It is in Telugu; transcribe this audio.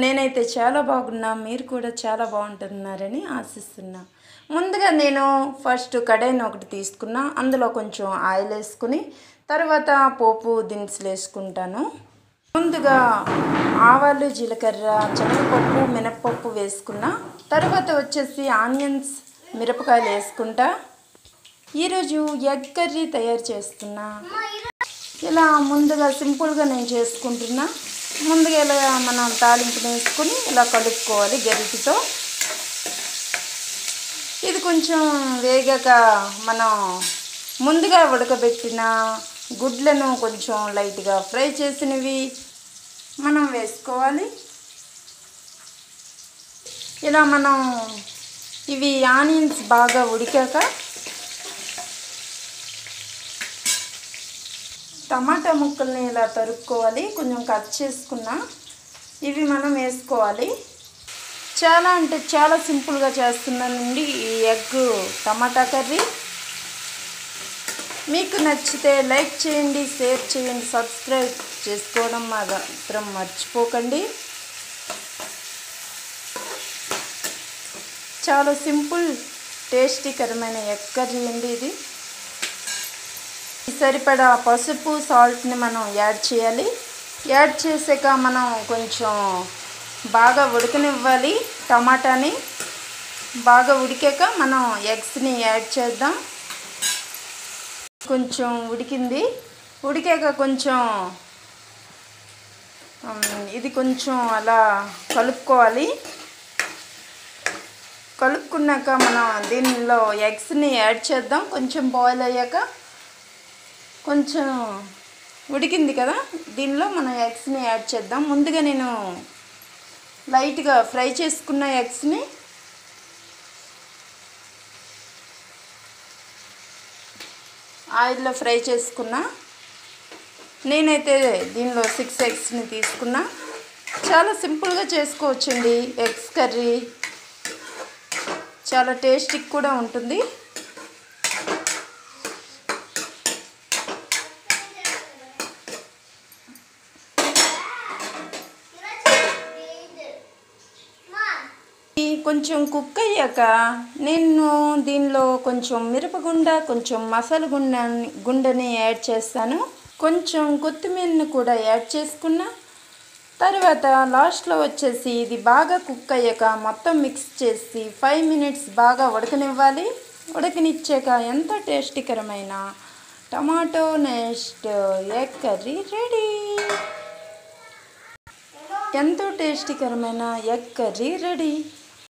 నేనైతే చాలా బాగున్నా, మీరు కూడా చాలా బాగుంటున్నారని ఆశిస్తున్నా. ముందుగా నేను ఫస్ట్ కడాయిని ఒకటి తీసుకున్నా, అందులో కొంచెం ఆయిల్ వేసుకుని తర్వాత పోపు దినుసులు వేసుకుంటాను. ముందుగా ఆవాలు, జీలకర్ర, శనగపప్పు, మినప్పప్పు వేసుకున్నా. తర్వాత వచ్చేసి ఆనియన్స్, మిరపకాయలు వేసుకుంటా. ఈరోజు ఎగ్ కర్రీ తయారు చేస్తున్నా. ఇలా ముందుగా సింపుల్గా నేను చేసుకుంటున్నా. ముందుగా ఇలా మనం తాలింపు వేసుకుని ఇలా కలుపుకోవాలి గరిటెతో. ఇది కొంచెం వేగాక మనం ముందుగా ఉడకబెట్టిన గుడ్లను కొంచెం లైట్గా ఫ్రై చేసినవి మనం వేసుకోవాలి. ఇలా మనం ఇవి ఆనియన్స్ బాగా ఉడికాక టమాటా ముక్కల్ని ఇలా తరుక్కోవాలి. కొంచెం కట్ చేసుకున్నా ఇవి మనం వేసుకోవాలి. చాలా అంటే చాలా సింపుల్గా చేస్తున్నానండి ఈ ఎగ్ టమాటా కర్రీ. మీకు నచ్చితే లైక్ చేయండి, షేర్ చేయండి, సబ్స్క్రైబ్ చేసుకోవడం మాత్రం మర్చిపోకండి. చాలా సింపుల్ టేస్టీకరమైన ఎగ్ కర్రీ అండి ఇది. సరిపడా పసుపు, సాల్ట్ని మనం యాడ్ చేయాలి. యాడ్ చేసాక మనం కొంచెం బాగా ఉడకనివ్వాలి. టమాటాని బాగా ఉడికాక మనం ఎగ్స్ని యాడ్ చేద్దాం. కొంచెం ఉడికింది. ఉడికాక కొంచెం ఇది కొంచెం అలా కలుపుకోవాలి. కలుపుకున్నాక మనం దీనిలో ఎగ్స్ని యాడ్ చేద్దాం. కొంచెం బాయిల్ అయ్యాక కొంచెం ఉడికింది కదా, దీనిలో మనం ఎగ్స్ని యాడ్ చేద్దాం. ముందుగా నేను లైట్గా ఫ్రై చేసుకున్న ఎగ్స్ని ఆయిల్లో ఫ్రై చేసుకున్నా. నేనైతే దీనిలో 6 ఎగ్స్ని తీసుకున్నా. చాలా సింపుల్గా చేసుకోవచ్చండి ఎగ్స్ కర్రీ. చాలా టేస్టీ కూడా ఉంటుంది. కొంచెం కుక్ అయ్యాక నేను దీనిలో కొంచెం మిరపగుండ, కొంచెం మసాలా గుండని యాడ్ చేస్తాను. కొంచెం కొత్తిమీరని కూడా యాడ్ చేసుకున్నా. తర్వాత లాస్ట్లో వచ్చేసి ఇది బాగా కుక్ అయ్యాక మొత్తం మిక్స్ చేసి 5 మినిట్స్ బాగా ఉడకనివ్వాలి. ఉడకనిచ్చాక ఎంతో టేస్టీకరమైన tomato next egg curry ready. ఎంతో టేస్టీకరమైన ఎగ్ కర్రీ రెడీ.